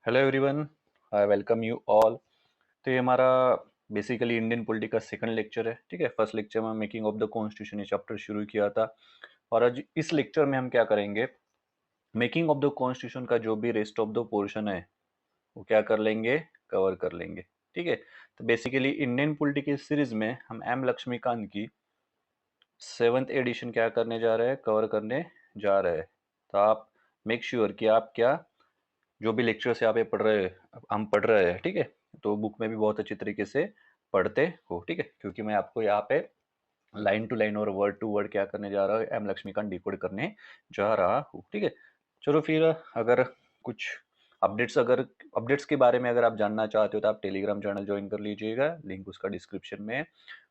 Hello everyone, I welcome you all. तो ये हमारा बेसिकली इंडियन पॉलिटी का सेकंड लेक्चर है। ठीक है, फर्स्ट लेक्चर में मेकिंग ऑफ द कॉन्स्टिट्यूशन ये चैप्टर शुरू किया था और आज इस लेक्चर में हम क्या करेंगे, मेकिंग ऑफ द कॉन्स्टिट्यूशन का जो भी रेस्ट ऑफ द पोर्शन है वो क्या कर लेंगे, कवर कर लेंगे। ठीक है, तो बेसिकली इंडियन पॉलिटी की सीरीज में हम एम लक्ष्मीकांत की सेवन्थ एडिशन क्या करने जा रहे हैं, कवर करने जा रहे हैं। तो आप मेक श्योर कि आप क्या जो भी लेक्चर्स यहाँ पे पढ़ रहे हैं, हम पढ़ रहे हैं, ठीक है, तो बुक में भी बहुत अच्छी तरीके से पढ़ते हो। ठीक है, क्योंकि मैं आपको यहाँ पे लाइन टू लाइन और वर्ड टू वर्ड क्या करने जा रहा हूँ, एम लक्ष्मीकांत डिकोड करने जा रहा हूँ। ठीक है, चलो फिर अगर कुछ अपडेट्स के बारे में अगर आप जानना चाहते हो तो आप टेलीग्राम चैनल ज्वाइन कर लीजिएगा, लिंक उसका डिस्क्रिप्शन में है।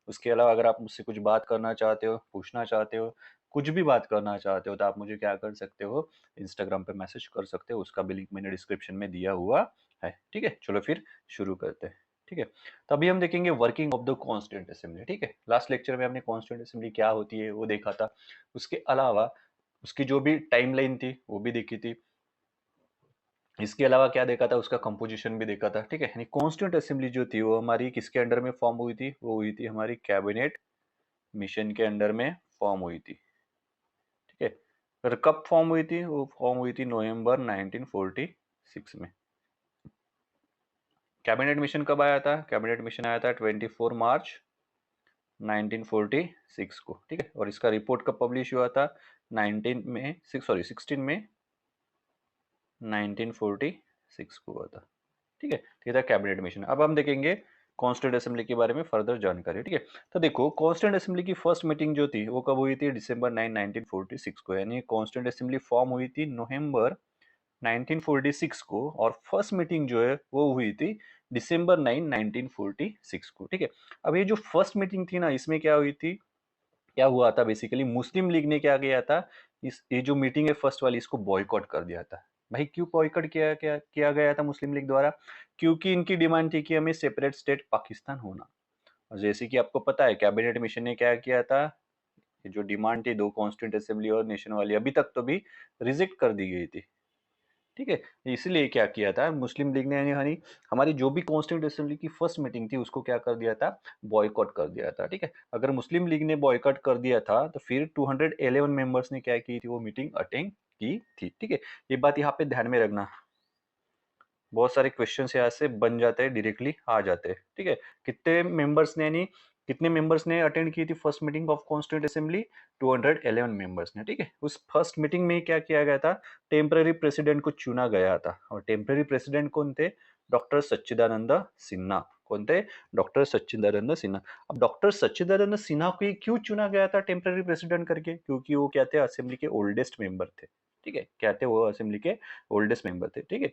उसके अलावा अगर आप मुझसे कुछ बात करना चाहते हो, पूछना चाहते हो, कुछ भी बात करना चाहते हो तो आप मुझे क्या कर सकते हो, इंस्टाग्राम पे मैसेज कर सकते हो, उसका भी लिंक मैंने डिस्क्रिप्शन में दिया हुआ है। ठीक है, चलो फिर शुरू करते हैं। ठीक है, तो अभी हम देखेंगे working of the constituent assembly. ठीक है, लास्ट लेक्चर में हमने कॉन्स्टिट्यूंट असेंबली क्या होती है वो देखा था। उसके अलावा उसकी जो भी टाइमलाइन थी वो भी देखी थी। इसके अलावा क्या देखा था, उसका कंपोजिशन भी देखा था। ठीक है, यानी कॉन्स्टिट्यूंट असेंबली जो थी वो हमारी किसके अंडर में फॉर्म हुई थी, वो हुई थी हमारी कैबिनेट मिशन के अंडर में फॉर्म हुई थी। ठीक है, पर कब फॉर्म हुई थी, वो फॉर्म हुई थी नवंबर 1946 में। कैबिनेट मिशन कब आया था, कैबिनेट मिशन आया था 24 मार्च 1946 को। ठीक है, और इसका रिपोर्ट कब पब्लिश हुआ था, 16 में 1946 को हुआ था। ठीक है, ये था कैबिनेट मिशन। अब हम देखेंगे कॉन्स्टिट्यूंट असेंबली के बारे में फर्दर जानकारी। ठीक है, तो देखो कॉन्स्टिट्यूंट असेंबली की फर्स्ट मीटिंग जो थी वो कब हुई थी, दिसंबर 9 1946 को। यानी कॉन्स्टिट्यूंट असेंबली फॉर्म हुई थी नवंबर 1946 को और फर्स्ट मीटिंग जो है वो हुई थी दिसंबर 9 1946 को। ठीक है, अब ये जो फर्स्ट मीटिंग थी ना, इसमें क्या हुई थी, क्या हुआ था, बेसिकली मुस्लिम लीग ने क्या किया था, इस ये जो मीटिंग है फर्स्ट वाली, इसको बॉयकॉट कर दिया था। भाई क्यों बॉयकॉट किया गया था मुस्लिम लीग द्वारा, क्योंकि इनकी डिमांड थी कि हमें सेपरेट स्टेट पाकिस्तान होना। और जैसे कि आपको पता है कैबिनेट मिशन ने क्या किया था, ये जो डिमांड थी दो कॉन्स्टिट्यूंट असेंबली और नेशन वाली, अभी तक तो भी रिजेक्ट कर दी गई थी। ठीक है, इसलिए क्या किया था मुस्लिम लीग ने, यानी यानी हमारी जो भी कॉन्स्टिट्यूंट असेंबली की फर्स्ट मीटिंग थी उसको क्या कर दिया था, बॉयकॉट कर दिया था। ठीक है, अगर मुस्लिम लीग ने बॉयकॉट कर दिया था तो फिर 211 मेंबर्स ने क्या की थी, वो मीटिंग अटेंड की थी। ठीक है, ये बात यहाँ पे ध्यान में रखना, बहुत सारे क्वेश्चंस यहाँ से बन जाते हैं, डायरेक्टली आ जाते हैं। ठीक है, कितने मेंबर्स ने, यानी कितने मेंबर्स ने अटेंड की थी first meeting of constituent assembly, 211 members ने। ठीक है, उस फर्स्ट मीटिंग में क्या किया गया था, टेम्पररी प्रेसिडेंट को चुना गया था। और टेम्पररी प्रेसिडेंट कौन थे, डॉक्टर सच्चिदानंद सिन्हा। कौन थे, डॉक्टर सच्चिदानंद सिन्हा। अब डॉक्टर सच्चिदानंद सिन्हा को क्यों चुना गया था टेम्पररी प्रेसिडेंट करके, क्योंकि वो क्या थे, असेंबली के ओल्डेस्ट मेंबर थे। ठीक है, क्या थे वो, असेंबली के ओल्डेस्ट मेंबर थे। ठीक है,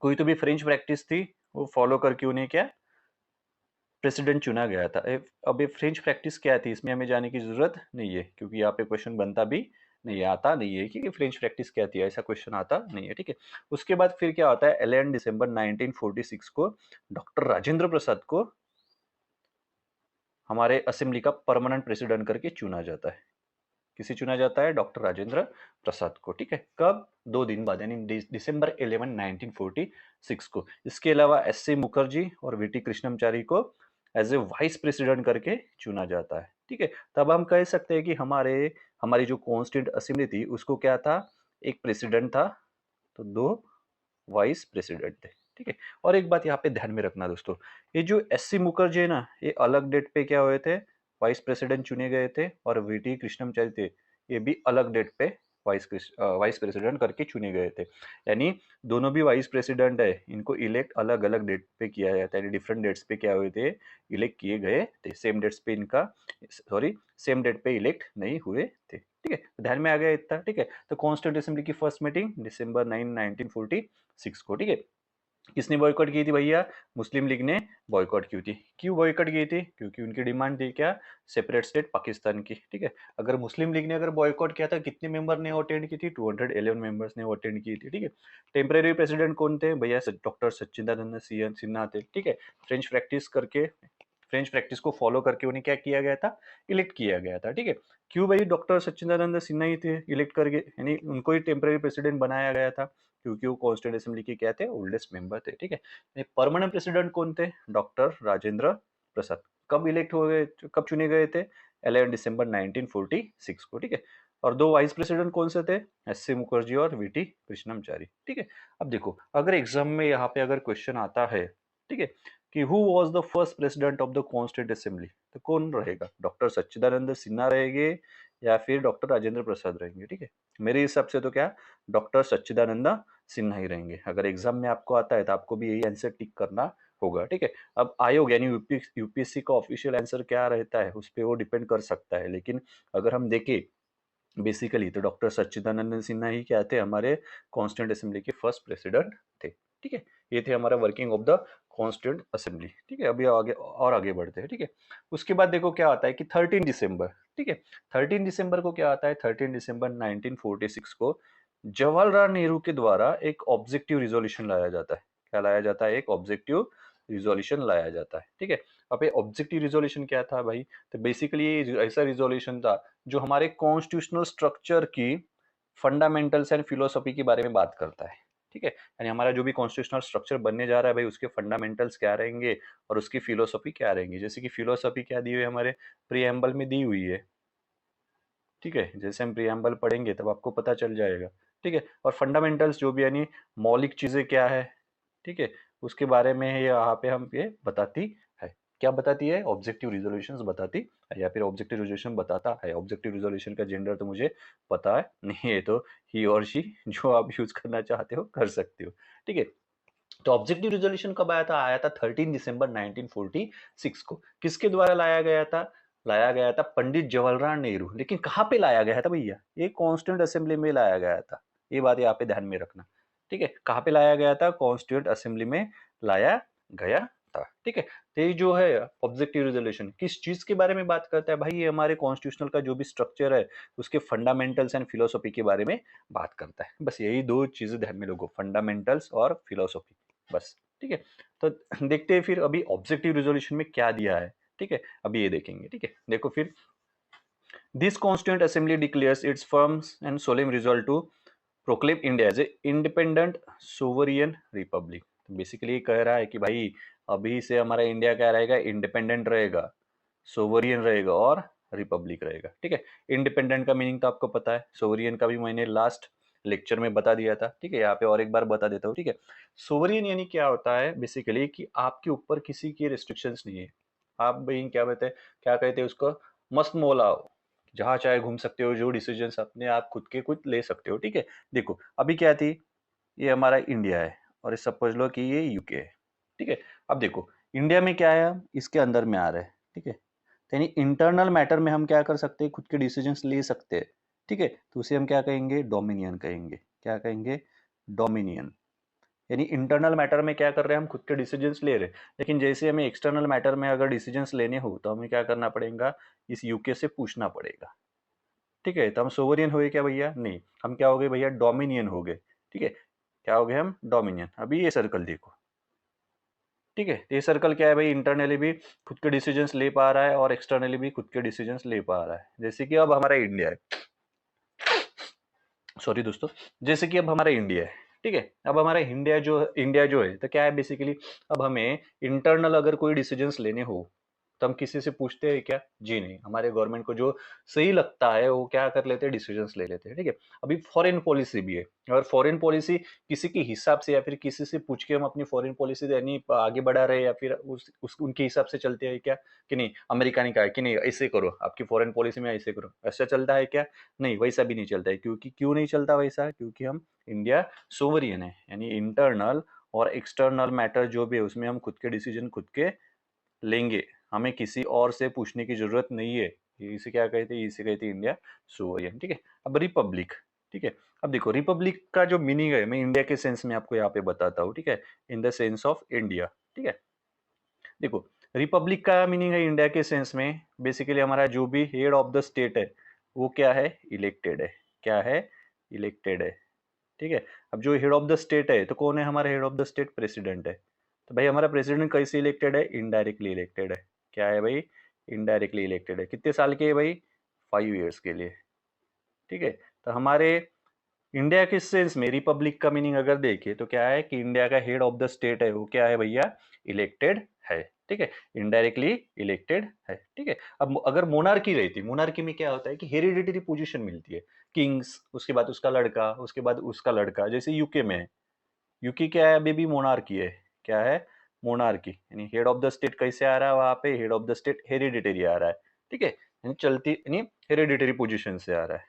कोई तो भी फ्रेंच प्रैक्टिस थी वो फॉलो करके उन्हें क्या, प्रेसिडेंट चुना गया था। अब ये फ्रेंच प्रैक्टिस क्या थी, इसमें हमें जाने की जरूरत नहीं है, क्योंकि यहाँ पे क्वेश्चन बनता भी नहीं है, आता नहीं है कि फ्रेंच प्रैक्टिस क्या थी, ऐसा क्वेश्चन आता नहीं है। ठीक है, उसके बाद फिर क्या होता है, 11 दिसंबर 1946 को डॉक्टर राजेंद्र प्रसाद को हमारे असेंबली का परमानेंट प्रेसिडेंट करके चुना जाता है। किसे चुना जाता है, डॉक्टर राजेंद्र प्रसाद को। ठीक है, कब, 2 दिन बाद, यानी दिसंबर 11 1946 को। इसके अलावा एस सी मुखर्जी और वीटी कृष्णमचारी को एज ए वाइस प्रेसिडेंट करके चुना जाता है। ठीक है, तब हम कह सकते हैं कि हमारी जो कॉन्स्टिट्यूंट असेंबली थी उसको क्या था, एक प्रेसिडेंट था तो दो वाइस प्रेसिडेंट थे। ठीक है, और एक बात यहाँ पे ध्यान में रखना दोस्तों, ये जो एस सी मुखर्जी है ना, ये अलग डेट पे क्या हुए थे, वाइस प्रेसिडेंट चुने गए थे, और वीटी कृष्णमचारी थे, ये भी अलग डेट पे वाइस प्रेसिडेंट करके चुने गए थे। यानी दोनों भी वाइस प्रेसिडेंट है, इनको इलेक्ट अलग अलग डेट पे किया जाता है, यानी डिफरेंट डेट्स पे क्या हुए थे, इलेक्ट किए गए थे, सेम डेट्स पे इनका, सॉरी, सेम डेट पे इलेक्ट नहीं हुए थे। ठीक है, ध्यान में आ गया इतना। ठीक है, तो कॉन्स्टिट्यूंट असेंबली की फर्स्ट मीटिंग दिसंबर 9 1946 को। ठीक है, किसने बॉयकॉट की थी भैया, मुस्लिम लीग ने बॉयकॉट की थी। क्यों बॉयकॉट की थी, क्योंकि उनकी डिमांड थी क्या, सेपरेट स्टेट पाकिस्तान की। ठीक है, अगर मुस्लिम लीग ने अगर बॉयकॉट किया था, कितने मेंबर ने अटेंड की थी, 211 मेंबर्स ने अटेंड की थी। ठीक है, टेम्परेरी प्रेसिडेंट कौन थे भैया, डॉक्टर सच्चिदानंद सिन्हा थे। ठीक है, फ्रेंच प्रैक्टिस करके फ्रेंच प्रैक्टिस को फॉलो करके उन्हें क्या किया गया था, इलेक्ट किया गया था। ठीक है, क्यों भाई डॉक्टर सच्चिदानंद सिन्हा ही थे इलेक्ट करके, यानी उनको ही टेम्पररी प्रेसिडेंट बनाया गया था, क्योंकि वो कॉन्स्टिट्यूंट असेंबली के क्या थे, ओल्डेस्ट मेंबर थे। ठीक है, परमानेंट प्रेसिडेंट कौन थे, डॉक्टर राजेंद्र प्रसाद। कब इलेक्ट हो गए, कब चुने गए थे, 11 दिसंबर 1946 को। ठीक है, और दो वाइस प्रेसिडेंट कौन से थे, एस.सी. मुखर्जी और वी.टी. कृष्णमचारी। ठीक है, अब देखो अगर एग्जाम में यहाँ पे अगर क्वेश्चन आता है, ठीक है, कि who was the first president of the constituent assembly, तो कौन रहेगा, डॉक्टर सच्चिदानंद सिन्हा रहेंगे या फिर डॉक्टर राजेंद्र प्रसाद रहेंगे। ठीक है, मेरे हिसाब से तो क्या, डॉक्टर सच्चिदानंद सिन्हा ही रहेंगे। अगर एग्जाम में आपको आता है तो आपको भी यही आंसर टिक करना होगा। ठीक है, अब आयोग यानी यूपीएससी का ऑफिशियल आंसर क्या रहता है उस पर वो डिपेंड कर सकता है, लेकिन अगर हम देखें बेसिकली तो डॉक्टर सच्चिदानंद सिन्हा ही क्या थे, हमारे कॉन्स्टिट्यूंट असेंबली के फर्स्ट प्रेसिडेंट थे। ठीक है, ये थे हमारा working of the constituent assembly. ठीक है, अभी आगे और आगे बढ़ते हैं। ठीक है, उसके बाद देखो क्या आता है कि 13 दिसंबर, ठीक है, 13 दिसंबर को क्या आता है, 13 दिसंबर 1946 को जवाहरलाल नेहरू के द्वारा एक ऑब्जेक्टिव रिजोल्यूशन लाया जाता है। क्या लाया जाता है, एक ऑब्जेक्टिव रिजोल्यूशन लाया जाता है। ठीक है, अब ये ऑब्जेक्टिव रिजोल्यूशन क्या था भाई, तो बेसिकली ये ऐसा रिजोल्यूशन था जो हमारे कॉन्स्टिट्यूशनल स्ट्रक्चर की फंडामेंटल्स एंड फिलोसफी के बारे में बात करता है। ठीक है, यानी हमारा जो भी कॉन्स्टिट्यूशनल स्ट्रक्चर बनने जा रहा है भाई, उसके फंडामेंटल्स क्या रहेंगे और उसकी फिलोसफी क्या रहेंगी। जैसे कि फिलोसफी क्या दी हुई है, हमारे प्रीएम्बल में दी हुई है। ठीक है, जैसे हम प्रीएम्बल पढ़ेंगे तब आपको पता चल जाएगा। ठीक है, और फंडामेंटल्स जो भी यानी मौलिक चीजें क्या है, ठीक है, उसके बारे में यहाँ पे हम ये बताती है। क्या बताती है, ऑब्जेक्टिव रिजोल्यूशंस बताती है, या फिर ऑब्जेक्टिव रिजोल्यूशन बताता है। ऑब्जेक्टिव रिजोल्यूशन का जेंडर तो मुझे पता है नहीं है, तो ही और शी जो आप यूज करना चाहते हो कर सकते हो। ठीक है, तो ऑब्जेक्टिव रिजोल्यूशन कब आया था 13 दिसंबर 1946 को। किसके द्वारा लाया गया था, लाया गया था पंडित जवाहरलाल नेहरू। लेकिन कहाँ पे लाया गया था भैया, ये कॉन्स्टिट्यूंट असेंबली में लाया गया था। ये बात यहाँ पे ध्यान में रखना। ठीक है, कहाँ पे लाया गया था, कॉन्स्टिट्यूंट असेंबली में लाया गया था। ठीक है, तो ये जो है ऑब्जेक्टिव रिजोल्यूशन किस चीज के बारे में बात करता है भाई, ये हमारे कॉन्स्टिट्यूशनल का जो भी स्ट्रक्चर है उसके फंडामेंटल्स एंड फिलोसफी के बारे में बात करता है। बस यही दो चीजें ध्यान में रखो, फंडामेंटल्स और फिलोसफी, बस। ठीक है, तो देखते हैं फिर अभी ऑब्जेक्टिव रिजोल्यूशन में क्या दिया है। ठीक है, अभी ये देखेंगे। ठीक है, देखो फिर, this constituent assembly declares its firm and solemn resolve to proclaim India as a independent sovereign republic. Basically कह रहा है कि भाई अभी से हमारा इंडिया क्या रहेगा, इंडिपेंडेंट रहेगा, सोवरियन रहेगा और रिपब्लिक रहेगा। ठीक है, इंडिपेंडेंट का मीनिंग तो आपको पता है, सोवरियन का भी मैंने लास्ट लेक्चर में बता दिया था। ठीक है, यहाँ पे और एक बार बता देता हूँ। ठीक है, सोवरियन यानी क्या होता है बेसिकली कि आपके ऊपर किसी की रिस्ट्रिक्शंस नहीं है। आप भाई क्या कहते हैं, क्या कहते हैं उसको, मस्त मौला हो, जहाँ चाहे घूम सकते हो, जो डिसीजंस अपने आप खुद के खुद ले सकते हो। ठीक है, देखो अभी क्या थी, ये हमारा इंडिया है और ये समझ लो कि ये यूके है। ठीक है, अब देखो इंडिया में क्या है, हम इसके अंदर में आ रहे हैं। ठीक है, तो यानी इंटरनल मैटर में हम क्या कर सकते हैं, खुद के डिसीजंस ले सकते हैं। ठीक है, तो उसे हम क्या कहेंगे, डोमिनियन कहेंगे। क्या कहेंगे, डोमिनियन। यानी इंटरनल मैटर में क्या कर रहे हैं, हम खुद के डिसीजंस ले रहे हैं, लेकिन जैसे हमें एक्सटर्नल मैटर में अगर डिसीजंस लेने हो तो हमें क्या करना पड़ेगा, इस यूके से पूछना पड़ेगा। ठीक है, तो हम सोवरियन हो गए क्या भैया, नहीं, हम क्या हो गए भैया, डोमिनियन हो गए। ठीक है, क्या हो गए हम, डोमिनियन। अभी ये सर्कल देखो। ठीक है, तो ये सर्कल क्या है भाई, इंटरनली भी खुद के डिसीजंस ले पा रहा है और एक्सटर्नली भी खुद के डिसीजंस ले पा रहा है। जैसे कि अब हमारा इंडिया है, सॉरी दोस्तों, जैसे कि अब हमारा इंडिया है। ठीक है, अब हमारा इंडिया जो है तो क्या है बेसिकली, अब हमें इंटरनल अगर कोई डिसीजंस लेने हो तो हम किसी से पूछते हैं क्या, जी नहीं, हमारे गवर्नमेंट को जो सही लगता है वो क्या कर लेते हैं, डिसीजंस ले लेते हैं। ठीक है, अभी फॉरेन पॉलिसी भी है, और फॉरेन पॉलिसी किसी के हिसाब से या फिर किसी से पूछ के हम अपनी फॉरेन पॉलिसी यानी आगे बढ़ा रहे हैं, या फिर उस उनके हिसाब से चलते हैं क्या, कि नहीं अमेरिका ने कहा है कि नहीं ऐसे करो, आपकी फॉरेन पॉलिसी में ऐसे करो, ऐसा चलता है क्या, नहीं वैसा भी नहीं चलता है। क्योंकि क्यों नहीं चलता वैसा, क्योंकि हम इंडिया सोवरियन है, यानी इंटरनल और एक्सटर्नल मैटर जो भी है उसमें हम खुद के डिसीजन खुद के लेंगे, हमें किसी और से पूछने की जरूरत नहीं है। इसे क्या कहते हैं, इसे कहते हैं इंडिया सोवरियन। ठीक है, अब रिपब्लिक। ठीक है, अब देखो रिपब्लिक का जो मीनिंग है मैं इंडिया के सेंस में आपको यहाँ पे बताता हूँ। ठीक है, in the sense of India. ठीक है, देखो रिपब्लिक का मीनिंग है इंडिया के सेंस में, बेसिकली हमारा जो भी हेड ऑफ द स्टेट है वो क्या है, इलेक्टेड है। क्या है, इलेक्टेड है। ठीक है, अब जो हेड ऑफ द स्टेट है तो कौन है हमारा head of the state, president है। तो भाई हमारा प्रेसिडेंट कैसे इलेक्टेड है, इनडायरेक्टली इलेक्टेड है। क्या है भाई, इनडायरेक्टली इलेक्टेड है। कितने साल के है भाई, 5 ईयर्स के लिए। ठीक है, तो हमारे इंडिया के सेंस में रिपब्लिक का मीनिंग अगर देखें तो क्या है कि इंडिया का हेड ऑफ द स्टेट है वो क्या है भैया, इलेक्टेड है। ठीक है, इनडायरेक्टली इलेक्टेड है। ठीक है, अब अगर मोनार्की रहती, मोनार्की में क्या होता है कि हेरिडिटरी पोजीशन मिलती है, किंग्स, उसके बाद उसका लड़का, उसके बाद उसका लड़का, जैसे यूके में है। यूके क्या है, अभी भी मोनार्की है। क्या है, मोनार्की, यानी हेड ऑफ द स्टेट कैसे आ रहा है वहां पे, head of the state hereditary आ रहा है। ठीक है, यानी चलती, यानी हेरिडिटरी पोजीशन से आ रहा है।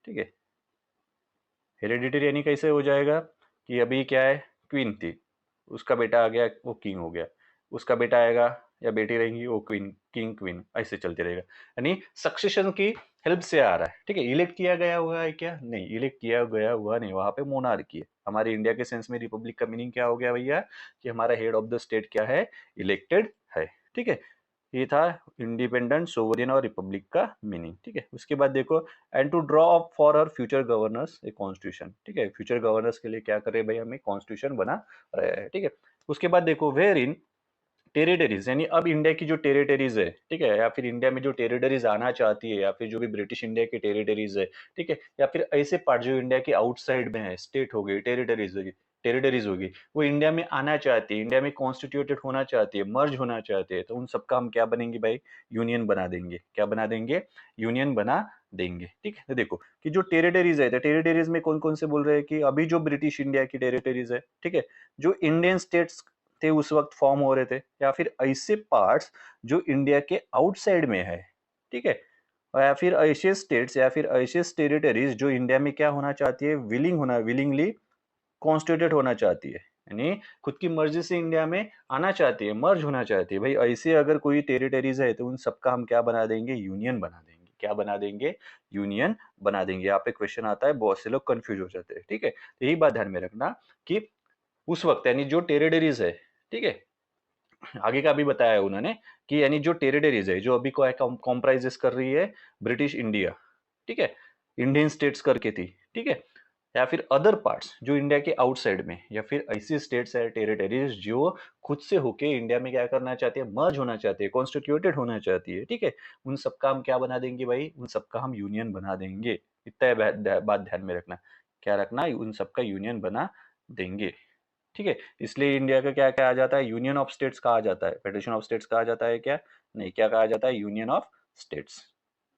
ठीक है, हेरिडिटरी यानी कैसे हो जाएगा कि अभी क्या है, क्वीन थी, उसका बेटा आ गया वो किंग हो गया, उसका बेटा आएगा या बेटी रहेंगी वो क्वीन, किंग क्वीन, ऐसे चलते रहेगा। यानी सक्सेशन की हेल्प से आ रहा है। ठीक है, इलेक्ट किया गया हुआ है क्या, नहीं, इलेक्ट किया गया हुआ नहीं, वहां पे मोनार्की है। हमारे इंडिया के सेंस में रिपब्लिक का मीनिंग क्या हो गया भैया, कि हमारा हेड ऑफ द स्टेट क्या है, इलेक्टेड है। ठीक है, ये था इंडिपेंडेंट, सोवरियन और रिपब्लिक का मीनिंग। ठीक है, उसके बाद देखो, and to draw up for our future governors a constitution. ठीक है, फ्यूचर गवर्नर्स के लिए क्या करे भाई, हमें कॉन्स्टिट्यूशन बना रहे हैं। ठीक है, उसके बाद देखो, वेयर इन टेरिटरीज, यानी अब इंडिया की जो टेरिटरीज है, ठीक है, या फिर इंडिया में जो टेरिटरीज आना चाहती है, या फिर जो भी ब्रिटिश इंडिया की टेरिटरीज है, ठीक है, या फिर ऐसे पार्ट जो इंडिया के आउटसाइड में है, स्टेट हो गई, टेरिटरीज होगी, वो इंडिया में आना चाहती है, इंडिया में कॉन्स्टिट्यूटेड होना चाहती है, मर्ज होना चाहते हैं, तो उन सबका हम क्या बनेंगे भाई, यूनियन बना देंगे। क्या बना देंगे, यूनियन बना देंगे। ठीक है, तो देखो कि जो टेरिटरीज है, तो टेरिटरीज में कौन कौन से बोल रहे हैं कि अभी जो ब्रिटिश इंडिया की टेरिटरीज है, ठीक है, जो इंडियन स्टेट्स थे उस वक्त फॉर्म हो रहे थे, या फिर ऐसे पार्ट्स जो इंडिया के आउटसाइड में है। ठीक है, और या फिर ऐसे स्टेट्स या फिर ऐसे टेरिटरीज जो इंडिया में क्या होना चाहती है, विलिंगली कॉन्स्टिट्यूटेड होना चाहती है, यानी खुद की मर्जी से इंडिया में आना चाहती है, मर्ज होना चाहती है। भाई ऐसे अगर कोई टेरिटरीज है तो उन सबका हम क्या बना देंगे, यूनियन बना देंगे। क्या बना देंगे, यूनियन बना देंगे। यहाँ पे क्वेश्चन आता है, बहुत से लोग कंफ्यूज हो जाते हैं। ठीक है, तो यही बात ध्यान में रखना कि उस वक्त यानी जो टेरिटरीज है, ठीक है, आगे का भी बताया है उन्होंने कि यानी जो टेरिटरीज है जो अभी को कॉम्प्राइजेस कर रही है ब्रिटिश इंडिया, ठीक है, इंडियन स्टेट्स करके थी, ठीक है, या फिर अदर पार्ट्स जो इंडिया के आउटसाइड में, या फिर ऐसी स्टेट्स है, टेरिटरीज जो खुद से होके इंडिया में क्या करना चाहती है, मर्ज होना चाहती है, कॉन्स्टिट्यूटेड होना चाहती है। ठीक है, उन सबका हम क्या बना देंगे भाई, उन सबका हम यूनियन बना देंगे। इतना बात ध्यान में रखना, क्या रखना, उन सबका यूनियन बना देंगे। ठीक है, इसलिए इंडिया का क्या कहा जाता है, यूनियन ऑफ स्टेट्स कहा जाता है। फेडरेशन ऑफ स्टेट्स कहा जाता है क्या, नहीं, क्या कहा जाता है, यूनियन ऑफ स्टेट्स।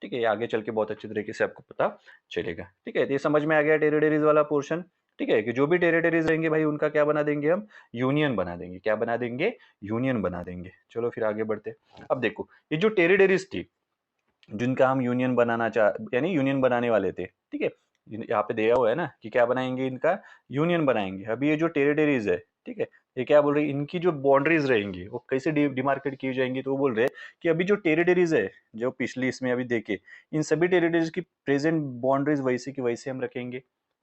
ठीक है, ये आगे चल के बहुत अच्छी तरीके से आपको पता चलेगा। ठीक है, तो ये समझ में आ गया टेरिटरीज वाला पोर्शन। ठीक है, कि जो भी टेरिटरीज रहेंगे भाई उनका क्या बना देंगे हम, यूनियन बना देंगे। क्या बना देंगे, यूनियन बना देंगे। चलो फिर आगे बढ़ते। अब देखो, ये जो टेरिटरीज थी जिनका हम यूनियन बनाना चाह, यानी यूनियन बनाने वाले थे, ठीक है, यहाँ पे दिया हुआ है ना कि क्या बनाएंगे, इनका यूनियन बनाएंगे। अभी ये जो टेरिटरीज है, ठीक है, ये क्या बोल रही है, इनकी जो बाउंड्रीज रहेंगी वो कैसे डिमार्केट की जाएंगी, तो वो बोल रहे हैं कि अभी जो टेरिटरीज है, जो पिछली इसमें अभी देखे, इन सभी टेरिटरीज की प्रेजेंट बाउंड्रीज वैसे की वैसे हम रखेंगे,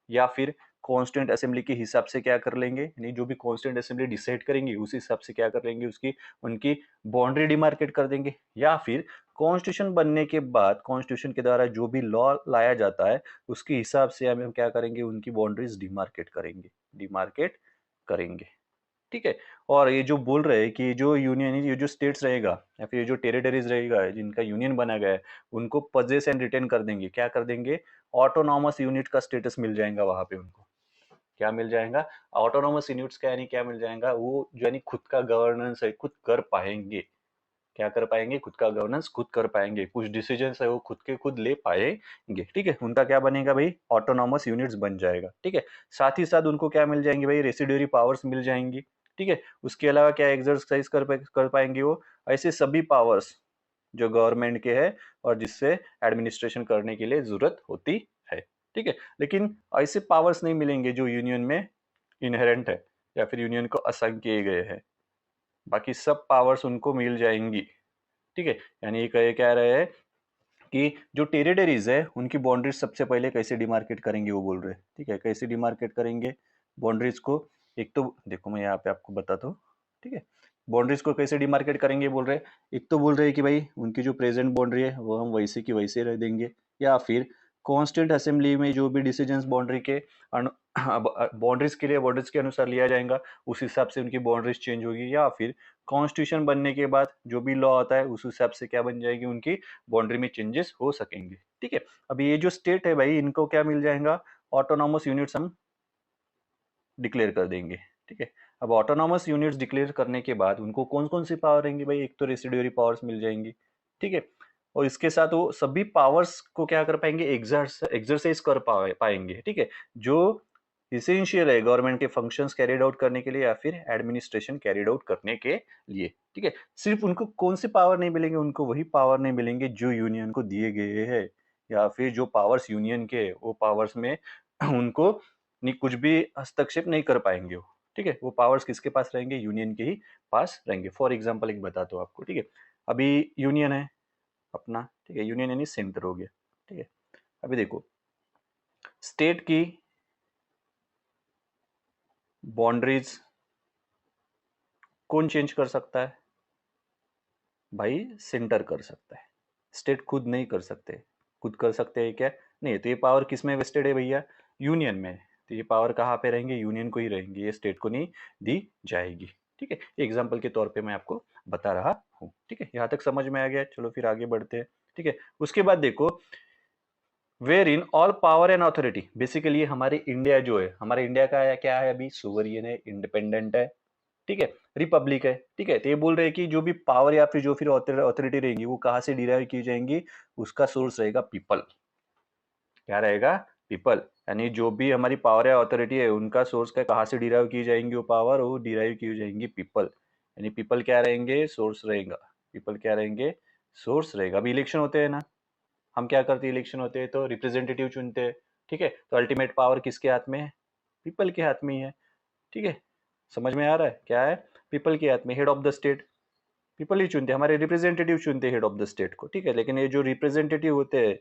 या फिर कॉन्स्टिट्यूंट असेंबली के हिसाब से क्या कर लेंगे, यानी जो भी कॉन्स्टिट्यूंट असेंबली डिसाइड करेंगे उस हिसाब से क्या कर लेंगे, उसकी उनकी बाउंड्री डिमार्केट कर देंगे। या फिर कॉन्स्टिट्यूशन बनने के बाद कॉन्स्टिट्यूशन के द्वारा जो भी लॉ लाया जाता है उसके हिसाब से हम क्या करेंगे, उनकी बाउंड्रीज डिमार्केट करेंगे। ठीक है, और ये जो बोल रहे हैं कि जो यूनियन, ये जो स्टेट्स रहेगा या फिर ये जो टेरिटरीज रहेगा जिनका यूनियन बना गया है, उनको पजेस एंड रिटेन कर देंगे। क्या कर देंगे, ऑटोनॉमस यूनिट का स्टेटस मिल जाएगा वहां पे उनको। क्या मिल जाएगा, ऑटोनॉमस यूनिट्स का, यानी क्या मिल जाएगा, वो जो यानी खुद का गवर्नेंस है, खुद कर पाएंगे। क्या कर पाएंगे, खुद का गवर्नेंस खुद कर पाएंगे, कुछ डिसीजन है वो खुद के खुद ले पाएंगे। ठीक है, उनका क्या बनेगा भाई, ऑटोनॉमस यूनिट्स बन जाएगा। ठीक है, साथ ही साथ उनको क्या मिल जाएंगे भाई, रेसिड्यूरी पावर्स मिल जाएंगी। ठीक है, उसके अलावा क्या एक्सरसाइज कर पाएंगे वो, ऐसे सभी पावर्स जो गवर्नमेंट के है और जिससे एडमिनिस्ट्रेशन करने के लिए जरूरत होती है। ठीक है, लेकिन ऐसे पावर्स नहीं मिलेंगे जो यूनियन में इनहेरेंट है या फिर यूनियन को असाइन किए गए हैं। बाकी सब पावर्स उनको मिल जाएंगी। ठीक है, यानी ये कह रहे हैं कि जो टेरिटरीज है उनकी बाउंड्रीज सबसे पहले कैसे डिमार्केट करेंगे, वो बोल रहे हैं। ठीक है, कैसे डिमार्केट करेंगे बाउंड्रीज को, एक तो देखो मैं यहाँ पे आपको बताता हूँ। ठीक है, बाउंड्रीज को कैसे डिमार्केट करेंगे बोल रहे हैं, एक तो बोल रहे हैं कि भाई उनकी जो प्रेजेंट बाउंड्री है वो हम वैसे की वैसे रह देंगे, या फिर कॉन्स्टेंट असेंबली में जो भी डिसीजंस बाउंड्री के बाउंड्रीज के लिए बाउंड्रीज के अनुसार लिया जाएगा, उस हिसाब से उनकी बाउंड्रीज चेंज होगी, या फिर कॉन्स्टिट्यूशन बनने के बाद जो भी लॉ आता है उस हिसाब से क्या बन जाएगी, उनकी बाउंड्री में चेंजेस हो सकेंगे। ठीक है, अभी ये जो स्टेट है भाई, इनको क्या मिल जाएगा, ऑटोनॉमस यूनिट्स हम डिक्लेयर कर देंगे। ठीक है, अब ऑटोनॉमस यूनिट्स डिक्लेयर करने के बाद उनको कौन कौन सी पावर रहेंगी भाई, एक तो रेसिडुअरी पावर्स मिल जाएंगी। ठीक है, और इसके साथ वो सभी पावर्स को क्या कर पाएंगे, एक्सरसाइज कर पाएंगे। ठीक है, जो इसेंशियल है गवर्नमेंट के फंक्शंस कैरिड आउट करने के लिए या फिर एडमिनिस्ट्रेशन कैरिड आउट करने के लिए। ठीक है, सिर्फ उनको कौन से पावर नहीं मिलेंगे, उनको वही पावर नहीं मिलेंगे जो यूनियन को दिए गए हैं, या फिर जो पावर्स यूनियन के वो पावर्स में उनको कुछ भी हस्तक्षेप नहीं कर पाएंगे वो। ठीक है, वो पावर्स किसके पास रहेंगे, यूनियन के ही पास रहेंगे। फॉर एग्जाम्पल एक बताता हूँ आपको। ठीक है, अभी यूनियन है अपना, ठीक है, यूनियन यानी सेंटर हो गया। ठीक है, अभी देखो स्टेट की बाउंड्रीज कौन चेंज कर सकता है भाई, सेंटर कर सकता है, स्टेट खुद नहीं कर सकते। खुद कर सकते हैं क्या, नहीं। तो ये पावर किस में वेस्टेड है भैया, यूनियन में। तो ये पावर कहाँ पे रहेंगे, यूनियन को ही रहेंगे, ये स्टेट को नहीं दी जाएगी। ठीक है, एग्जाम्पल के तौर पे मैं आपको बता रहा हूँ। ठीक है, यहाँ तक समझ में आ गया, चलो फिर आगे बढ़ते हैं। ठीक है, उसके बाद देखो where in all power and authority, basically हमारे इंडिया जो है, हमारे इंडिया का है, क्या है अभी, सोवरियन है, इंडिपेंडेंट है। ठीक है, रिपब्लिक है। ठीक है, तो ये बोल रहे हैं कि जो भी पावर या फिर जो फिर अथॉरिटी रहेंगी वो कहाँ से डिराइव की जाएंगी, उसका सोर्स रहेगा पीपल। क्या रहेगा, पीपल। यानी जो भी हमारी पावर या अथॉरिटी है उनका सोर्स का कहाँ से डिराइव की जाएंगी वो पावर, वो डिराइव की जाएंगी पीपल। यानी पीपल क्या रहेंगे, सोर्स रहेगा। पीपल क्या रहेंगे, सोर्स रहेगा। अभी इलेक्शन होते हैं ना, हम क्या करते हैं, इलेक्शन होते हैं तो रिप्रेजेंटेटिव चुनते हैं। ठीक है, तो अल्टीमेट पावर किसके हाथ में है, पीपल के हाथ में ही है। ठीक है, समझ में आ रहा है, क्या है, पीपल के हाथ में। Head of the state people ही चुनते हैं, हमारे रिप्रेजेंटेटिव चुनते हैं हेड ऑफ द स्टेट को। ठीक है, लेकिन ये जो रिप्रेजेंटेटिव होते हैं,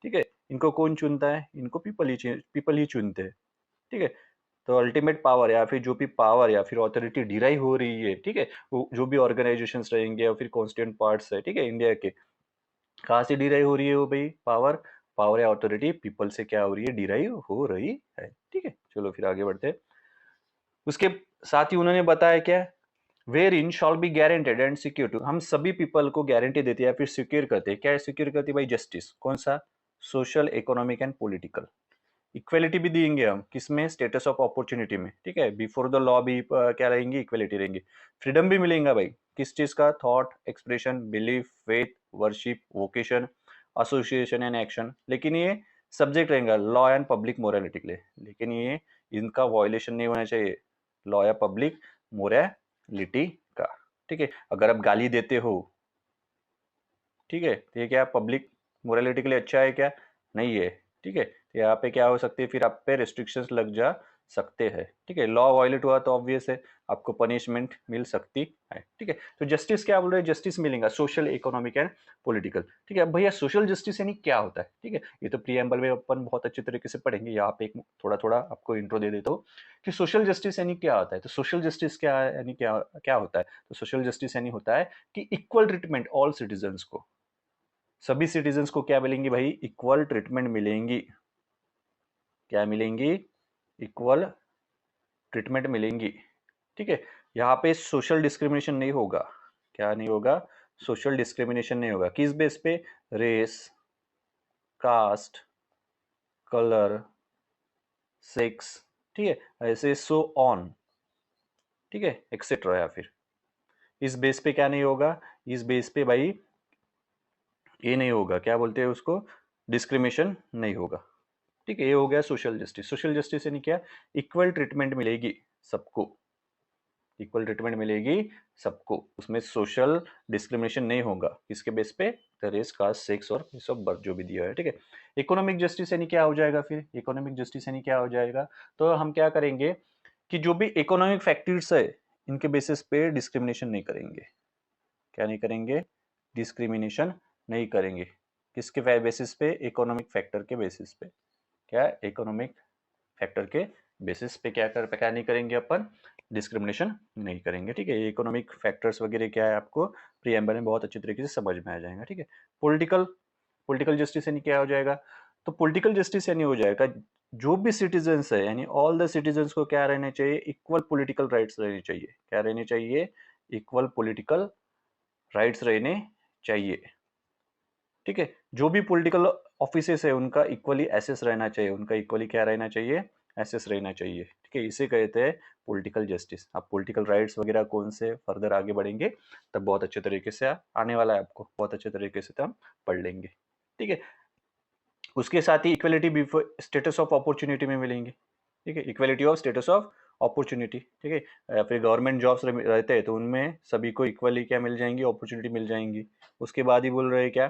ठीक है, इनको कौन चुनता है, इनको पीपल ही चुनते हैं। ठीक है, तो अल्टीमेट पावर या फिर जो भी पावर या फिर अथॉरिटी डिराइव हो रही है, ठीक है, वो जो भी ऑर्गेनाइजेशंस रहेंगे या फिर कॉन्स्टिट्यूंट पार्ट्स है, ठीक है, इंडिया के, कहाँ से डिराइव हो रही है वो भाई, पावर पावर या अथॉरिटी पीपल से क्या हो रही है, डिराइव हो रही है। ठीक है, चलो फिर आगे बढ़ते हैं। उसके साथ ही उन्होंने बताया क्या, wherein shall be guaranteed and secure to, हम सभी पीपल को गारंटी देते हैं या फिर सिक्योर करते हैं, क्या सिक्योर करते हैं भाई, जस्टिस। कौन सा, social, economic and political. Equality भी देंगे हम, किसमें, स्टेटस ऑफ अपॉर्चुनिटी में। ठीक है, बिफोर द लॉ भी क्या रहेंगी, इक्वेलिटी रहेंगी। फ्रीडम भी मिलेगा भाई, किस चीज का, thought expression, belief, faith, worship, vocation, association and action. लेकिन ये सब्जेक्ट रहेगा लॉ एंड पब्लिक मोरालिटी के लिए, लेकिन ये इनका वायलेशन नहीं होना चाहिए, लॉ या पब्लिक मोरालिटी का। ठीक है, अगर आप गाली देते हो, ठीक है, तो ये क्या पब्लिक मोरालिटी के लिए अच्छा है क्या, नहीं है। ठीक है, तो यहाँ पे क्या हो सकती है, फिर आप पे रेस्ट्रिक्शंस लग जा सकते हैं। ठीक है, लॉ वायलेट हुआ तो ऑब्वियस है आपको पनिशमेंट मिल सकती है। ठीक है, तो जस्टिस क्या बोल रहे हैं, जस्टिस मिलेगा सोशल, इकोनॉमिक एंड पॉलिटिकल। ठीक है, अब भैया सोशल जस्टिस यानी क्या होता है, ठीक है, ये तो प्रीएम्बल में अपन बहुत अच्छे तरीके से पढ़ेंगे, यहाँ पे एक थोड़ा थोड़ा आपको इंट्रो दे देता हूँ कि सोशल जस्टिस यानी क्या होता है। तो सोशल जस्टिस क्या है, यानी क्या क्या होता है, तो सोशल जस्टिस यानी होता है कि इक्वल ट्रीटमेंट ऑल सिटीजन्स को, सभी सिटीजन्स को क्या मिलेंगी भाई, इक्वल ट्रीटमेंट मिलेंगी। क्या मिलेंगी, इक्वल ट्रीटमेंट मिलेंगी। ठीक है, यहाँ पे सोशल डिस्क्रिमिनेशन नहीं होगा। क्या नहीं होगा, सोशल डिस्क्रिमिनेशन नहीं होगा। किस बेस पे, रेस, कास्ट, कलर, सेक्स, ठीक है, ऐसे सो ऑन, ठीक है, एक्सेट्रा। या फिर इस बेस पे क्या नहीं होगा, इस बेस पे भाई ये नहीं होगा, क्या बोलते हैं उसको, डिस्क्रिमिनेशन नहीं होगा। ठीक है, ये हो गया सोशल जस्टिस। सोशल जस्टिस यानी क्या, इक्वल ट्रीटमेंट मिलेगी सबको, इक्वल ट्रीटमेंट मिलेगी सबको, उसमें सोशल डिस्क्रिमिनेशन नहीं होगा। किसके बेस पे, रेस, कास्ट, सेक्स और सब बर्थ जो भी दिया है। ठीक है, इकोनॉमिक जस्टिस यानी क्या हो जाएगा, फिर इकोनॉमिक जस्टिस यानी क्या हो जाएगा, तो हम क्या करेंगे कि जो भी इकोनॉमिक फैक्टर्स है इनके बेसिस पे डिस्क्रिमिनेशन नहीं करेंगे। क्या नहीं करेंगे, डिस्क्रिमिनेशन नहीं करेंगे। किसके बेसिस पे, इकोनॉमिक फैक्टर के बेसिस पे। क्या, इकोनॉमिक फैक्टर के बेसिस पे क्या नहीं करेंगे अपन, डिस्क्रिमिनेशन नहीं करेंगे। ठीक है, ये इकोनॉमिक फैक्टर्स वगैरह क्या है आपको प्रीएम्बल में बहुत अच्छी तरीके से समझ में आ जाएगा। ठीक है, पॉलिटिकल, पॉलिटिकल जस्टिस यानी क्या हो जाएगा, तो पॉलिटिकल जस्टिस यानी हो जाएगा जो भी सिटीजन्स है यानी ऑल द सिटीजन्स को क्या रहने चाहिए, इक्वल पॉलिटिकल राइट्स रहने चाहिए। क्या रहने चाहिए? इक्वल पॉलिटिकल राइट्स रहने चाहिए। ठीक है, जो भी पॉलिटिकल ऑफिसेस है उनका इक्वली एसेस रहना चाहिए, उनका इक्वली क्या रहना चाहिए, एसेस रहना चाहिए। ठीक है, इसे कहते हैं पॉलिटिकल जस्टिस। आप पॉलिटिकल राइट्स वगैरह कौन से फर्दर आगे बढ़ेंगे तब बहुत अच्छे तरीके से आने वाला है, आपको बहुत अच्छे तरीके से हम पढ़ लेंगे। ठीक है, उसके साथ ही equality before status of opportunity में मिलेंगे। ठीक है, equality of status of opportunity. ठीक है, फिर गवर्नमेंट जॉब्स रहते हैं तो उनमें सभी को इक्वली क्या मिल जाएंगी, अपॉर्चुनिटी मिल जाएंगी। उसके बाद ही बोल रहे हैं क्या,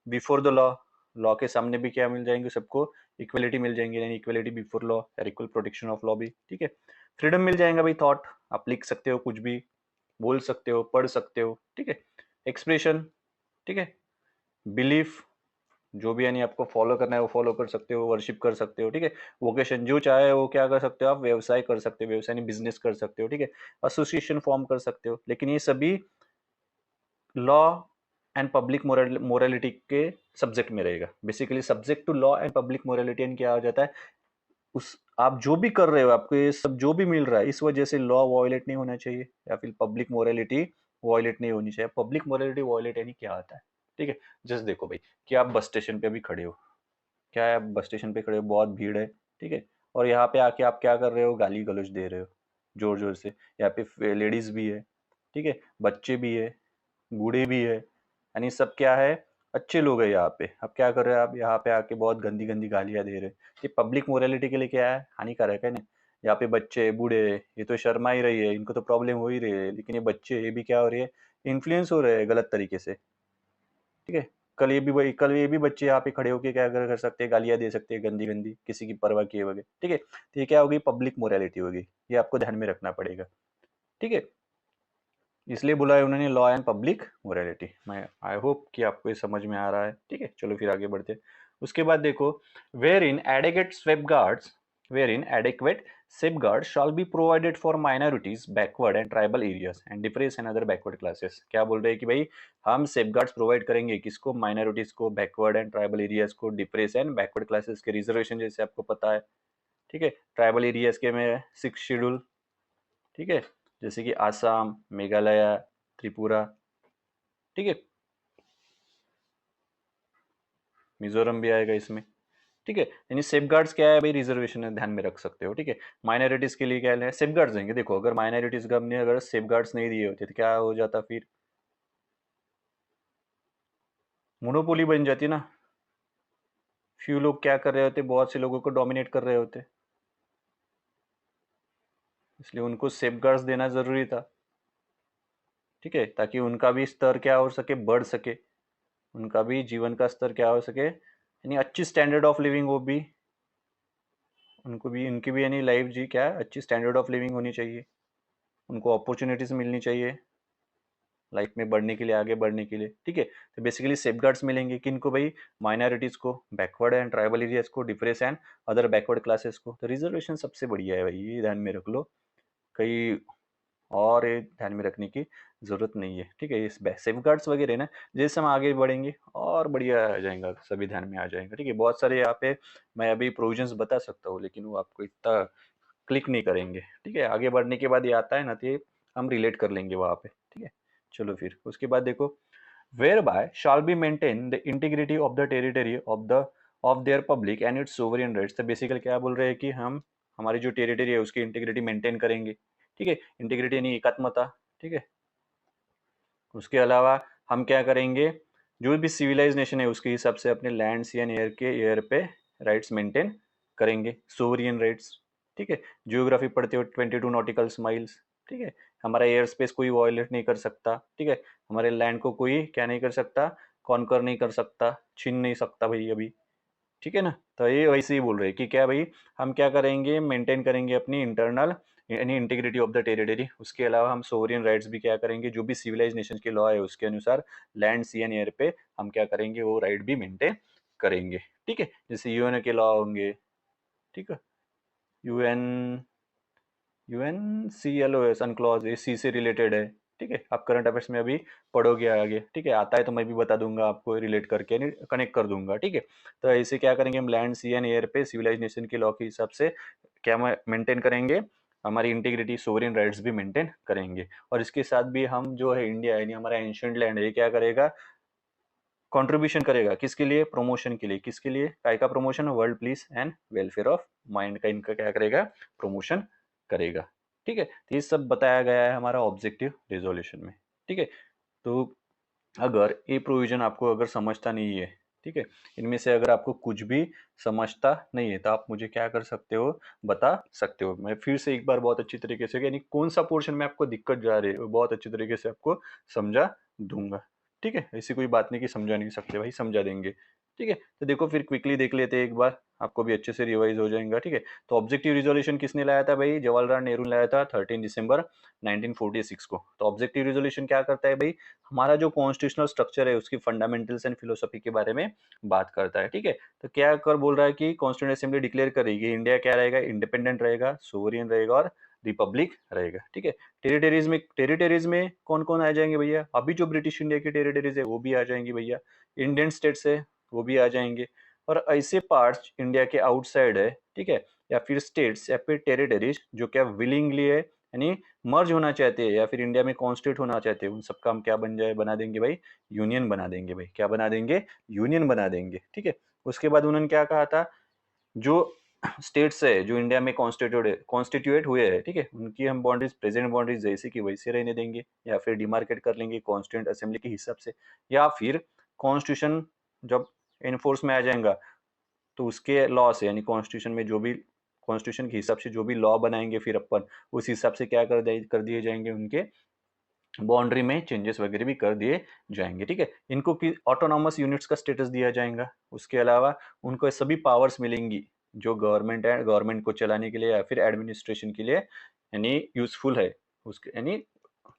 बिफोर द लॉ, लॉ के सामने भी क्या मिल जाएंगे, सबको इक्वलिटी मिल जाएंगे, यानी इक्वलिटी बिफोर लॉ या इक्वल प्रोटेक्शन ऑफ लॉ भी। ठीक है, फ्रीडम मिल जाएगा भाई, थॉट, आप लिख सकते हो, कुछ भी बोल सकते हो, पढ़ सकते हो। ठीक है, एक्सप्रेशन, ठीक है, बिलीफ, जो भी यानी आपको फॉलो करना है वो फॉलो कर सकते हो, वर्शिप कर सकते हो। ठीक है, वोकेशन, जो चाहे वो क्या कर सकते हो, आप व्यवसाय कर सकते हो, व्यवसाय बिजनेस कर सकते हो। ठीक है, एसोसिएशन फॉर्म कर सकते हो, लेकिन ये सभी लॉ एंड पब्लिक मोरालिटी के सब्जेक्ट में रहेगा। Basically subject to law and public morality and क्या हो जाता है, उस आप जो भी कर रहे हो, आपको ये सब जो भी मिल रहा है, इस वजह से लॉ वॉयलेट नहीं होना चाहिए या फिर पब्लिक मोरालिटी वॉयलेट नहीं होनी चाहिए। पब्लिक मोरालिटी वॉयलेट यानी क्या आता है? ठीक है, जस्ट देखो भाई कि आप बस स्टेशन पे अभी खड़े हो, क्या है, आप बस स्टेशन पे खड़े हो, बहुत भीड़ है। ठीक है, और यहाँ पे आके आप क्या कर रहे हो, गाली गलौज दे रहे हो जोर जोर से। यहाँ पे लेडीज भी है, ठीक है, बच्चे भी है, बूढ़े भी है, यानी सब क्या है, अच्छे लोग हैं यहाँ पे। अब क्या कर रहे हो आप, यहाँ पे आके बहुत गंदी गंदी गालियाँ दे रहे हो। ये पब्लिक मोरालिटी के लिए क्या है, हानिकारक है ना। यहाँ पे बच्चे बूढ़े, ये तो शर्मा ही रही है, इनको तो प्रॉब्लम हो ही रही है, लेकिन ये बच्चे ये भी क्या हो रही है, इन्फ्लुएंस हो रहे हैं गलत तरीके से। ठीक है, कल ये भी बच्चे यहाँ पे खड़े होके क्या कर सकते हैं, गालियाँ दे सकते हैं गंदी गंदी, किसी की परवाह किए बगैर। ठीक है, तो ये क्या होगी, पब्लिक मोरालिटी होगी, ये आपको ध्यान में रखना पड़ेगा। ठीक है, इसलिए बुलाया है उन्होंने लॉ एंड पब्लिक मोरालिटी। मैं आई होप कि आपको ये समझ में आ रहा है। ठीक है, चलो फिर आगे बढ़ते हैं। उसके बाद देखो, where in adequate safeguards, where in adequate safeguards shall be provided for minorities, backward and tribal areas and depressed and other backward classes। क्या बोल रहे हैं कि भाई हम सेफगार्ड्स प्रोवाइड करेंगे किसको, माइनॉरिटीज को, बैकवर्ड एंड ट्राइबल एरियाज को, डिप्रेस एंड बैकवर्ड क्लासेस के रिजर्वेशन जैसे आपको पता है। ठीक है, ट्राइबल एरियाज के में 6 शेड्यूल। ठीक है, जैसे कि आसाम, मेघालय, त्रिपुरा। ठीक है, मिजोरम भी आएगा इसमें। ठीक है, यानी सेफगार्ड्स क्या है भाई, रिजर्वेशन है, ध्यान में रख सकते हो। ठीक है, माइनॉरिटीज के लिए क्या है, सेफगार्ड्स देंगे। देखो अगर माइनॉरिटीज को हमने अगर सेफगार्ड्स नहीं दिए होते तो क्या हो जाता, फिर मोनोपोली बन जाती ना। फ्यू लोग क्या कर रहे होते, बहुत से लोगों को डोमिनेट कर रहे होते, इसलिए उनको सेफगार्ड्स देना जरूरी था। ठीक है, ताकि उनका भी स्तर क्या हो सके, बढ़ सके, उनका भी जीवन का स्तर क्या हो सके, यानी अच्छी स्टैंडर्ड ऑफ लिविंग हो भी, उनको भी, उनकी भी यानी लाइफ जी क्या है, अच्छी स्टैंडर्ड ऑफ लिविंग होनी चाहिए, उनको अपॉर्चुनिटीज मिलनी चाहिए लाइफ में बढ़ने के लिए, आगे बढ़ने के लिए। ठीक है, तो बेसिकली सेफगार्ड्स मिलेंगे किनको भाई, माइनॉरिटीज को, बैकवर्ड एंड ट्राइबल एरियाज को, depress and other backward classes को। तो रिजर्वेशन सबसे बढ़िया है भाई, ये ध्यान में रख लो, कहीं और ये ध्यान में रखने की जरूरत नहीं है। ठीक है, इस सेफगार्ड्स वगैरह ना, जैसे हम आगे बढ़ेंगे और बढ़िया आ जाएगा, सभी ध्यान में आ जाएगा। ठीक है, बहुत सारे यहाँ पे मैं अभी प्रोविजंस बता सकता हूँ, लेकिन वो आपको इतना क्लिक नहीं करेंगे। ठीक है, आगे बढ़ने के बाद ये आता है ना, तो ये हम रिलेट कर लेंगे वहाँ पे। ठीक है, चलो फिर उसके बाद देखो, whereby shall be maintain the integrity of the territory of their public and its sovereign rights. तो बेसिकली क्या बोल रहे हैं कि हम हमारी जो टेरिटरी है उसकी इंटीग्रिटी मेंटेन करेंगे। ठीक है, इंटीग्रिटी यानी एकात्मता। ठीक है, उसके अलावा हम क्या करेंगे, जो भी सिविलाइज नेशन है उसके हिसाब से अपने लैंड सी एंड एयर पे राइट्स मेंटेन करेंगे, सोवरियन राइट्स। ठीक है, जियोग्राफी पढ़ते हो, 22 नॉटिकल माइल्स। ठीक है, हमारा एयर स्पेस कोई वॉयलेट नहीं कर सकता। ठीक है, हमारे लैंड को कोई क्या नहीं कर सकता, कॉन्कर नहीं कर सकता, छीन नहीं सकता भाई अभी। ठीक है ना, तो ये वैसे ही बोल रहे हैं कि क्या भाई, हम क्या करेंगे, मेंटेन करेंगे अपनी इंटरनल यानी इंटीग्रिटी ऑफ द टेरिटरी। उसके अलावा हम सोवरियन राइट्स भी क्या करेंगे, जो भी सिविलाइज नेशन के लॉ है उसके अनुसार लैंड सी एंड एयर पे हम क्या करेंगे, वो राइट भी मेंटेन करेंगे। ठीक है, जैसे यूएन के लॉ होंगे। ठीक है, UN UN C L O S clause, C से रिलेटेड है। ठीक है, आप करंट अफेयर्स में अभी पढ़ोगे आगे, ठीक है, आता है तो मैं भी बता दूंगा आपको, रिलेट करके कनेक्ट कर दूंगा, ठीक है। तो ऐसे क्या करेंगे हम, लैंड सी एंड एयर पे सिविलाइज नेशन के लॉ के हिसाब से क्या मेंटेन करेंगे, हमारी इंटीग्रिटी सोवरेन राइट्स भी मेंटेन करेंगे। और इसके साथ भी हम जो है इंडिया यानी हमारा एंशिएंट लैंड है, ये क्या करेगा, कंट्रीब्यूशन करेगा किसके लिए, प्रमोशन के लिए, किसके लिए, काय का promotion, world peace and welfare of mind का इनका क्या करेगा, प्रमोशन करेगा। ठीक है, तो ये सब बताया गया है हमारा ऑब्जेक्टिव रिजोल्यूशन में। ठीक है, तो अगर ये प्रोविजन आपको अगर समझता नहीं है, ठीक है, इनमें से अगर आपको कुछ भी समझता नहीं है तो आप मुझे क्या कर सकते हो, बता सकते हो। मैं फिर से एक बार बहुत अच्छी तरीके से, यानी कौन सा पोर्शन में आपको दिक्कत जा रही है वो बहुत अच्छी तरीके से आपको समझा दूंगा। ठीक है, ऐसी कोई बात नहीं कि समझा नहीं सकते, भाई समझा देंगे। ठीक है, तो देखो फिर क्विकली देख लेते हैं एक बार, आपको भी अच्छे से रिवाइज हो जाएगा। ठीक है, तो ऑब्जेक्टिव रिजोल्यूशन किसने लाया था भाई, जवाहरलाल नेहरू ने लाया था 13 दिसंबर 1946 को। तो ऑब्जेक्टिव रिजोल्यूशन क्या करता है भाई, हमारा जो कॉन्स्टिट्यूशनल स्ट्रक्चर है उसकी फंडामेंटल्स एंड फिलोसफी के बारे में बात करता है। ठीक है, तो क्या कर बोल रहा है कि कॉन्स्टिट्यूंट असेंबली डिक्लेयर करेगी इंडिया क्या रहेगा, इंडिपेंडेंट रहेगा, सोवरियन रहेगा और रिपब्लिक रहेगा। ठीक है, टेरिटरीज में कौन कौन आ जाएंगे भैया, अभी जो ब्रिटिश इंडिया की टेरिटरीज है वो भी आ जाएंगी भैया, इंडियन स्टेट्स है वो भी आ जाएंगे, और ऐसे पार्ट्स इंडिया के आउटसाइड है, ठीक है, या फिर स्टेट्स या फिर टेरिटरीज जो क्या विलिंगली है, यानी मर्ज होना चाहते हैं या फिर इंडिया में कॉन्स्टिट्यूट होना चाहते हैं, उन सबका हम क्या बना देंगे भाई, यूनियन बना देंगे भाई, क्या बना देंगे, यूनियन बना देंगे। ठीक है, उसके बाद उन्होंने क्या कहा था, जो स्टेट्स है जो इंडिया में कॉन्स्टिट्यूट हुए हैं, ठीक है, उनकी हम बाउंड्रीज प्रेजेंट बाउंड्रीज जैसे की वैसे रहने देंगे, या फिर डिमार्केट कर लेंगे कॉन्स्टिट्यूंट असेंबली के हिसाब से, या फिर कॉन्स्टिट्यूशन जब एनफोर्स में आ जाएगा तो उसके लॉ से, यानी कॉन्स्टिट्यूशन में जो भी कॉन्स्टिट्यूशन के हिसाब से जो भी लॉ बनाएंगे फिर अपन उस हिसाब से क्या कर दिए जाएंगे, उनके बाउंड्री में चेंजेस वगैरह भी कर दिए जाएंगे। ठीक है, इनको ऑटोनॉमस यूनिट्स का स्टेटस दिया जाएगा। उसके अलावा उनको सभी पावर्स मिलेंगी जो गवर्नमेंट है, गवर्नमेंट को चलाने के लिए या फिर एडमिनिस्ट्रेशन के लिए यानी यूजफुल है, उसके यानी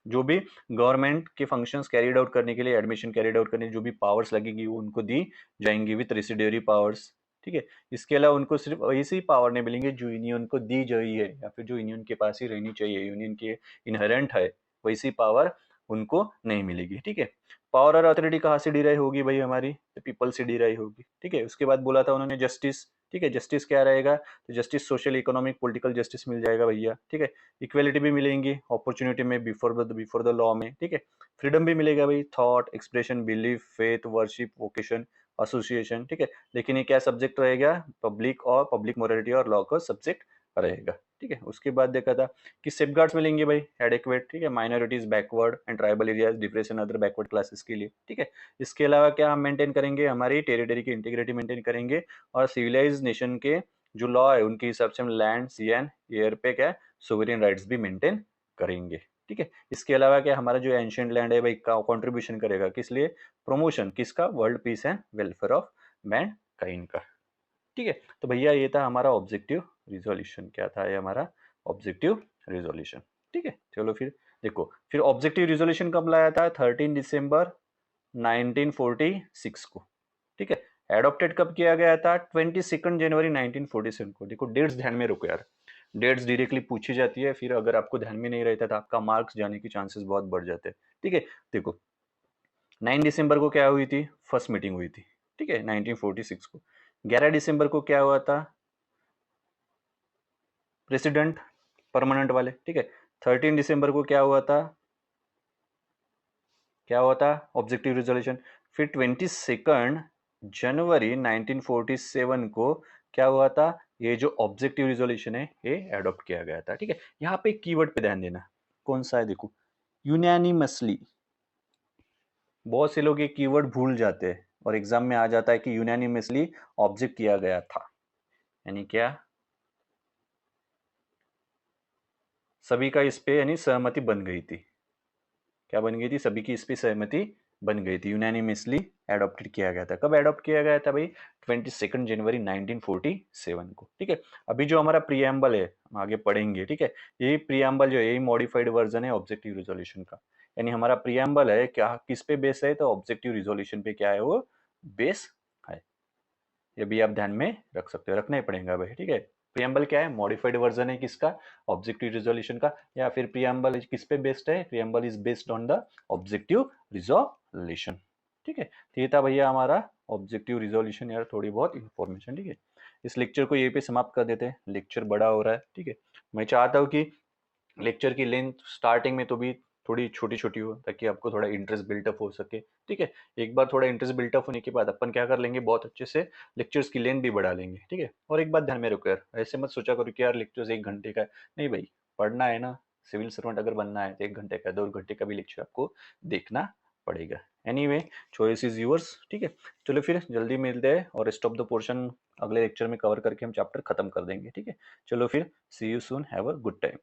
जो भी गवर्नमेंट के फंक्शंस कैरिड आउट करने के लिए, एडमिशन कैरिड आउट करने जो भी पावर्स लगेगी वो उनको दी जाएंगी विथ रेसिडरी पावर्स। ठीक है, इसके अलावा उनको सिर्फ ऐसी पावर नहीं मिलेंगे जो यूनियन को दी गई है या फिर जो यूनियन के पास ही रहनी चाहिए, यूनियन के इनहेरेंट है, वैसी पावर उनको नहीं मिलेगी। ठीक है, पावर और अथॉरिटी कहाँ से डिराइव होगी भाई, हमारी पीपल से डिराइव होगी। ठीक है, उसके बाद बोला था उन्होंने जस्टिस। ठीक है, जस्टिस क्या रहेगा, तो justice social economic political justice मिल जाएगा भैया। ठीक है, इक्वेलिटी भी मिलेंगी अपॉर्चुनिटी में बिफोर द लॉ में। ठीक है, फ्रीडम भी मिलेगा भाई, thought expression, belief, faith, worship, vocation, association. ठीक है, लेकिन ये क्या सब्जेक्ट रहेगा, पब्लिक मोरालिटी और लॉ का सब्जेक्ट रहेगा। ठीक है, उसके बाद देखा था कि सेफगार्ड्स मिलेंगे भाई एडेक्वेट, ठीक है, minorities, backward and tribal areas, depression, other backward classes के लिए। ठीक है, इसके अलावा क्या हम मेंटेन करेंगे, हमारी टेरिटरी की इंटीग्रिटी मेंटेन करेंगे, और सिविलाइज नेशन के जो लॉ है उनके हिसाब से हम लैंड, सी एंड एयर पे क्या सोवरेन राइट्स भी मेंटेन करेंगे। ठीक है, इसके अलावा क्या हमारा जो एंशिएंट लैंड है भाई का कंट्रीब्यूशन करेगा किस लिए, प्रमोशन किसका, world peace and welfare of man kind का। ठीक है, तो भैया ये था हमारा ऑब्जेक्टिव रिजोल्यूशन, क्या था ये हमारा ऑब्जेक्टिव रिजोल्यूशन। ठीक है, चलो फिर देखो, फिर ऑब्जेक्टिव रिजोल्यूशन कब लाया था, 13 दिसंबर 1946 को। ठीक है, एडॉप्टेड कब किया गया था, 22 जनवरी 1947 को। देखो डेट्स ध्यान में रखो यार, डेट्स डायरेक्टली पूछी जाती है, फिर अगर आपको ध्यान में नहीं रहता तो आपका मार्क्स जाने की चांसेस बहुत बढ़ जाते हैं। ठीक है, देखो 9 दिसंबर को क्या हुई थी, फर्स्ट मीटिंग हुई थी। ठीक है, 1946 को। 11 दिसंबर को क्या हुआ था, प्रेसिडेंट परमानेंट वाले। ठीक है, 13 दिसंबर को क्या हुआ था, क्या हुआ था, ऑब्जेक्टिव रिजोल्यूशन। फिर 22 जनवरी 1947 को क्या हुआ था, ये जो ऑब्जेक्टिव रिजोल्यूशन है ये एडॉप्ट किया गया था। ठीक है, यहाँ पे कीवर्ड पे ध्यान देना, कौन सा है देखो, यूनानिमसली। बहुत से लोग ये कीवर्ड भूल जाते हैं और एग्जाम में आ जाता है कि यूनानिमसली ऑब्जेक्ट किया गया था, यानी क्या, सभी का इस पे यानी सहमति बन गई थी। क्या बन गई थी, सभी की इस पे सहमति बन गई थी, यूनानिमसली एडॉप्टेड किया गया था। कब एडॉप्ट किया गया था भाई, 22 जनवरी 1947 को। ठीक है, अभी जो हमारा प्रीएम्बल है हम आगे पढ़ेंगे। ठीक है, यही प्रीएम्बल जो है यही मॉडिफाइड वर्जन है ऑब्जेक्टिव रिजोल्यूशन का, यानी हमारा प्रीएम्बल है क्या किस पे बेस है, तो ऑब्जेक्टिव रिजोल्यूशन पे क्या है वो बेस है। ये भी आप ध्यान में रख सकते हो, रखना ही पड़ेगा भाई। ठीक है, प्रियम्बल क्या है, मॉडिफाइड वर्जन है किसका, ऑब्जेक्टिव रिजोल्यूशन का, या फिर प्रियम्बल किस पे बेस्ड है, preamble is based on the objective resolution. ठीक है, तो ये था भैया हमारा ऑब्जेक्टिव रिजोल्यूशन, यार थोड़ी बहुत इंफॉर्मेशन। ठीक है, इस लेक्चर को यहीं पे समाप्त कर देते हैं, लेक्चर बड़ा हो रहा है। ठीक है, मैं चाहता हूँ कि लेक्चर की लेंथ स्टार्टिंग में तो भी थोड़ी छोटी छोटी हो, ताकि आपको थोड़ा इंटरेस्ट बिल्टअप हो सके। ठीक है, एक बार थोड़ा इंटरेस्ट बिल्टअप होने के बाद अपन क्या कर लेंगे, बहुत अच्छे से लेक्चर्स की लेंथ भी बढ़ा लेंगे। ठीक है, और एक बात ध्यान में रखो यार, ऐसे मत सोचा करो कि यार लेक्चर्स 1 घंटे का है। नहीं भाई, पढ़ना है ना, सिविल सर्वेंट अगर बनना है तो 1 घंटे का 2 घंटे का भी लेक्चर आपको देखना पड़ेगा। Anyway, choice is yours. ठीक है, चलो फिर जल्दी मिलते हैं, और रेस्ट ऑफ द पोर्शन अगले लेक्चर में कवर करके हम चैप्टर खत्म कर देंगे। ठीक है, चलो फिर, see you soon, have a good time.